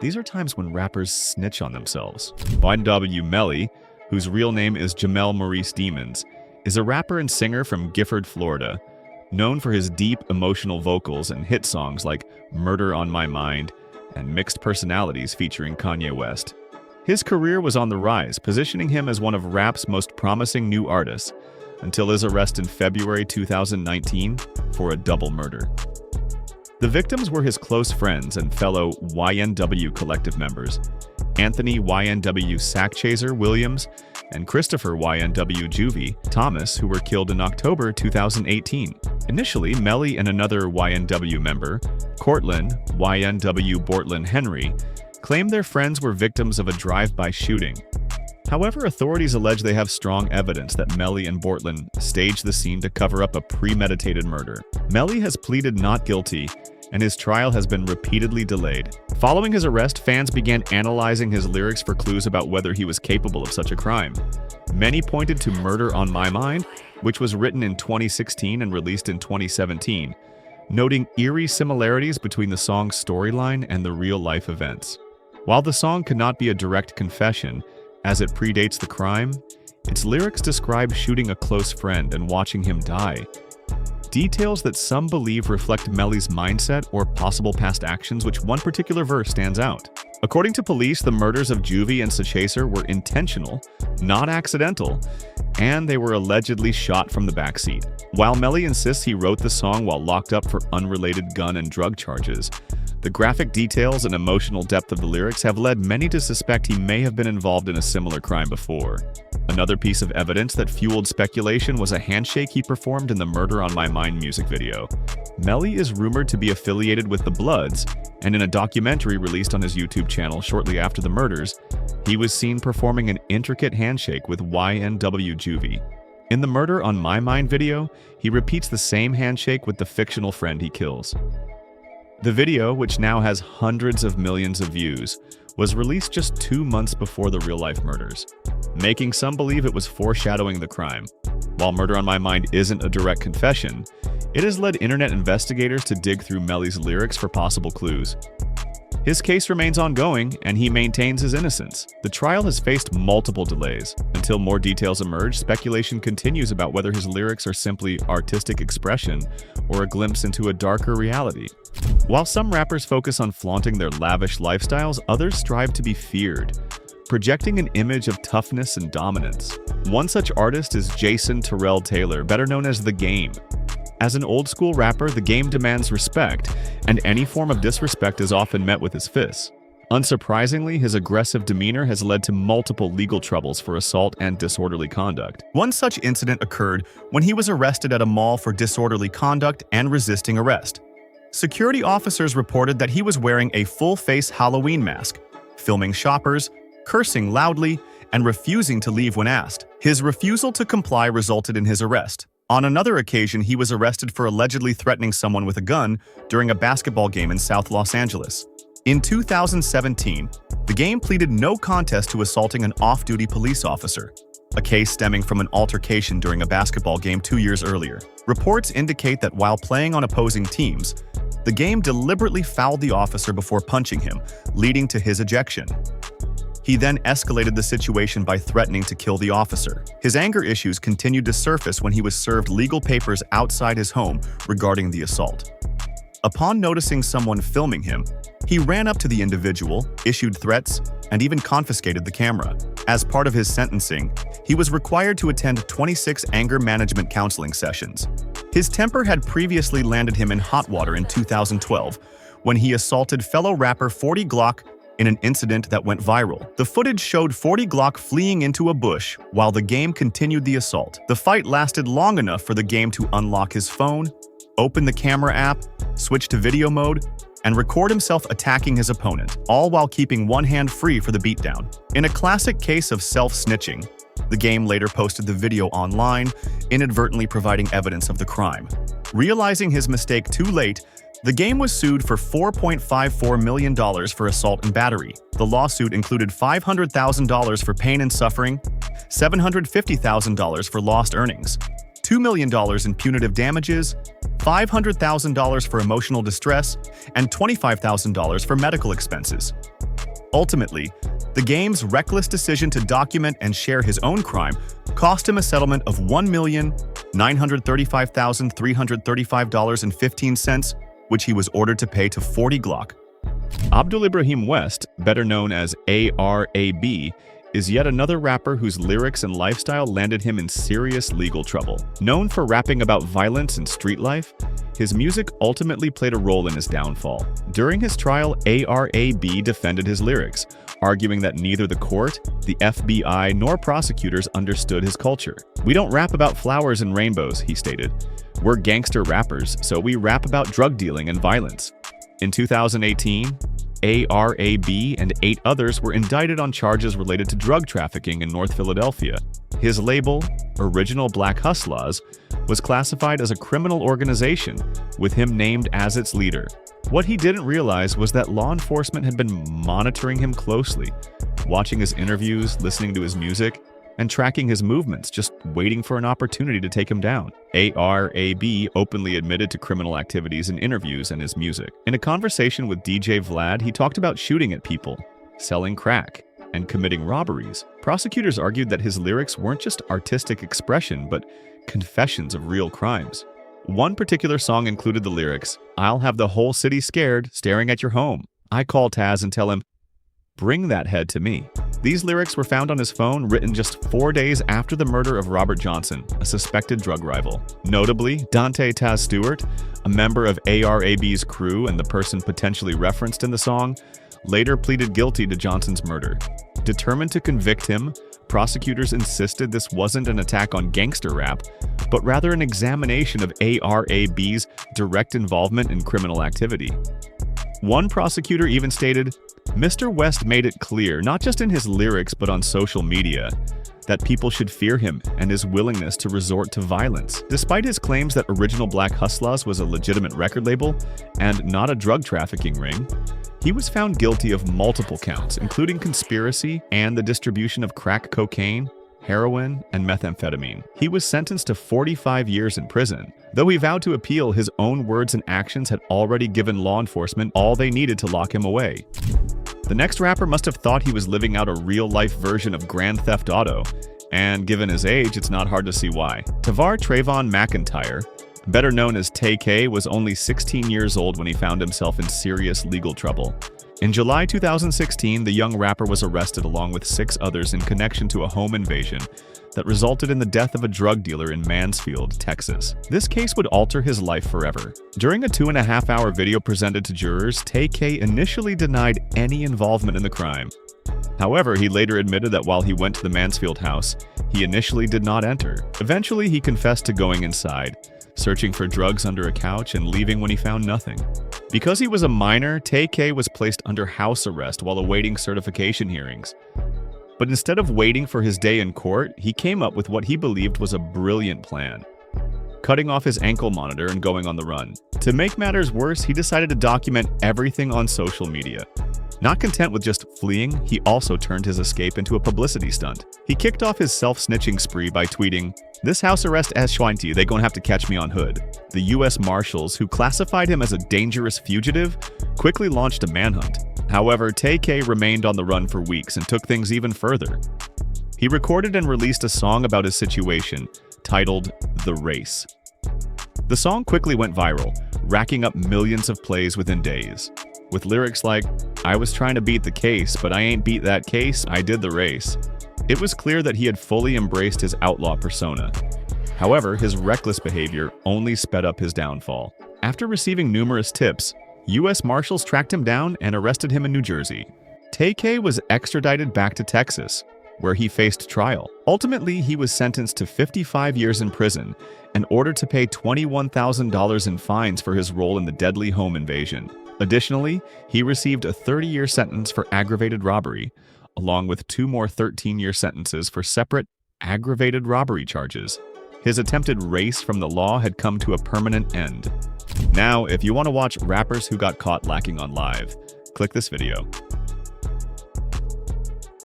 These are times when rappers snitch on themselves. YNW Melly, whose real name is Jamel Maurice Demons, is a rapper and singer from Gifford, Florida, known for his deep, emotional vocals and hit songs like Murder on My Mind and Mixed Personalities featuring Kanye West. His career was on the rise, positioning him as one of rap's most promising new artists, until his arrest in February 2019 for a double murder. The victims were his close friends and fellow YNW collective members, Anthony YNW Sackchaser Williams and Christopher YNW Juvie Thomas, who were killed in October 2018. Initially, Melly and another YNW member, Cortland YNW Bortland Henry, claimed their friends were victims of a drive-by shooting. However, authorities allege they have strong evidence that Melly and Bortland staged the scene to cover up a premeditated murder. Melly has pleaded not guilty, and his trial has been repeatedly delayed. Following his arrest, fans began analyzing his lyrics for clues about whether he was capable of such a crime. Many pointed to Murder on My Mind, which was written in 2016 and released in 2017, noting eerie similarities between the song's storyline and the real-life events. While the song could not be a direct confession, as it predates the crime, its lyrics describe shooting a close friend and watching him die. Details that some believe reflect Melly's mindset or possible past actions, which one particular verse stands out. According to police, the murders of Juvie and Sackchaser were intentional, not accidental, and they were allegedly shot from the backseat. While Melly insists he wrote the song while locked up for unrelated gun and drug charges, the graphic details and emotional depth of the lyrics have led many to suspect he may have been involved in a similar crime before. Another piece of evidence that fueled speculation was a handshake he performed in the Murder on My Mind music video. Melly is rumored to be affiliated with the Bloods, and in a documentary released on his YouTube channel shortly after the murders, he was seen performing an intricate handshake with YNW Juvie. In the Murder on My Mind video, he repeats the same handshake with the fictional friend he kills. The video, which now has hundreds of millions of views, was released just 2 months before the real-life murders, making some believe it was foreshadowing the crime. While Murder on My Mind isn't a direct confession, it has led internet investigators to dig through Melly's lyrics for possible clues. His case remains ongoing, and he maintains his innocence. The trial has faced multiple delays. Until more details emerge, speculation continues about whether his lyrics are simply artistic expression or a glimpse into a darker reality. While some rappers focus on flaunting their lavish lifestyles, others strive to be feared, projecting an image of toughness and dominance. One such artist is Jason Terrell Taylor, better known as The Game. As an old-school rapper, The Game demands respect, and any form of disrespect is often met with his fists. Unsurprisingly, his aggressive demeanor has led to multiple legal troubles for assault and disorderly conduct. One such incident occurred when he was arrested at a mall for disorderly conduct and resisting arrest. Security officers reported that he was wearing a full-face Halloween mask, filming shoppers, cursing loudly, and refusing to leave when asked. His refusal to comply resulted in his arrest. On another occasion, he was arrested for allegedly threatening someone with a gun during a basketball game in South Los Angeles. In 2017, The Game pleaded no contest to assaulting an off-duty police officer, a case stemming from an altercation during a basketball game 2 years earlier. Reports indicate that while playing on opposing teams, The Game deliberately fouled the officer before punching him, leading to his ejection. He then escalated the situation by threatening to kill the officer. His anger issues continued to surface when he was served legal papers outside his home regarding the assault. Upon noticing someone filming him, he ran up to the individual, issued threats, and even confiscated the camera. As part of his sentencing, he was required to attend 26 anger management counseling sessions. His temper had previously landed him in hot water in 2012 when he assaulted fellow rapper 40 Glock in an incident that went viral. The footage showed 40 Glock fleeing into a bush while The Game continued the assault. The fight lasted long enough for The Game to unlock his phone, open the camera app, switch to video mode, and record himself attacking his opponent, all while keeping one hand free for the beatdown. In a classic case of self-snitching, The Game later posted the video online, inadvertently providing evidence of the crime. Realizing his mistake too late, The Game was sued for $4.54 million for assault and battery. The lawsuit included $500,000 for pain and suffering, $750,000 for lost earnings, $2 million in punitive damages, $500,000 for emotional distress, and $25,000 for medical expenses. Ultimately, the game's reckless decision to document and share his own crime cost him a settlement of $1,935,335.15, which he was ordered to pay to 40 Glock. Abdul Ibrahim West, better known as ARAB, is yet another rapper whose lyrics and lifestyle landed him in serious legal trouble. Known for rapping about violence and street life, his music ultimately played a role in his downfall. During his trial, ARAB defended his lyrics, arguing that neither the court, the FBI, nor prosecutors understood his culture. "We don't rap about flowers and rainbows," he stated. "We're gangster rappers, so we rap about drug dealing and violence." In 2018, ARAB and 8 others were indicted on charges related to drug trafficking in North Philadelphia. His label, Original Black Hustlers, was classified as a criminal organization, with him named as its leader. What he didn't realize was that law enforcement had been monitoring him closely, watching his interviews, listening to his music, and tracking his movements, just waiting for an opportunity to take him down. ARAB openly admitted to criminal activities in interviews and his music. In a conversation with DJ Vlad, he talked about shooting at people, selling crack, and committing robberies. Prosecutors argued that his lyrics weren't just artistic expression, but confessions of real crimes. One particular song included the lyrics, "I'll have the whole city scared, staring at your home. I call Taz and tell him, bring that head to me." These lyrics were found on his phone, written just 4 days after the murder of Robert Johnson, a suspected drug rival. Notably, Dante Taz Stewart, a member of ARAB's crew and the person potentially referenced in the song, later pleaded guilty to Johnson's murder. Determined to convict him, prosecutors insisted this wasn't an attack on gangster rap, but rather an examination of ARAB's direct involvement in criminal activity. One prosecutor even stated, "Mr. West made it clear, not just in his lyrics but on social media, that people should fear him and his willingness to resort to violence." Despite his claims that Original Black Hustlers was a legitimate record label and not a drug trafficking ring, he was found guilty of multiple counts, including conspiracy and the distribution of crack cocaine, heroin, and methamphetamine. He was sentenced to 45 years in prison. Though he vowed to appeal, his own words and actions had already given law enforcement all they needed to lock him away. The next rapper must have thought he was living out a real-life version of Grand Theft Auto, and given his age, it's not hard to see why. Tavar Trayvon McIntyre, better known as Tay-K, was only 16 years old when he found himself in serious legal trouble. In July 2016, the young rapper was arrested along with 6 others in connection to a home invasion that resulted in the death of a drug dealer in Mansfield, Texas. This case would alter his life forever. During a 2.5-hour video presented to jurors, Tay-K initially denied any involvement in the crime. However, he later admitted that while he went to the Mansfield house, he initially did not enter. Eventually, he confessed to going inside, searching for drugs under a couch, and leaving when he found nothing. Because he was a minor, Tay-K was placed under house arrest while awaiting certification hearings. But instead of waiting for his day in court, he came up with what he believed was a brilliant plan: cutting off his ankle monitor and going on the run. To make matters worse, he decided to document everything on social media. Not content with just fleeing, he also turned his escape into a publicity stunt. He kicked off his self-snitching spree by tweeting, "This house arrest as Schweinty, they gonna have to catch me on hood." The U.S. Marshals, who classified him as a dangerous fugitive, quickly launched a manhunt. However, Tay-K remained on the run for weeks and took things even further. He recorded and released a song about his situation, titled "The Race." The song quickly went viral, racking up millions of plays within days, with lyrics like, "I was trying to beat the case, but I ain't beat that case, I did the race." It was clear that he had fully embraced his outlaw persona. However, his reckless behavior only sped up his downfall. After receiving numerous tips, U.S. Marshals tracked him down and arrested him in New Jersey. Tay-K was extradited back to Texas, where he faced trial. Ultimately, he was sentenced to 55 years in prison and ordered to pay $21,000 in fines for his role in the deadly home invasion. Additionally, he received a 30-year sentence for aggravated robbery, along with 2 more 13-year sentences for separate aggravated robbery charges. His attempted race from the law had come to a permanent end. Now, if you want to watch rappers who got caught lacking on live, click this video.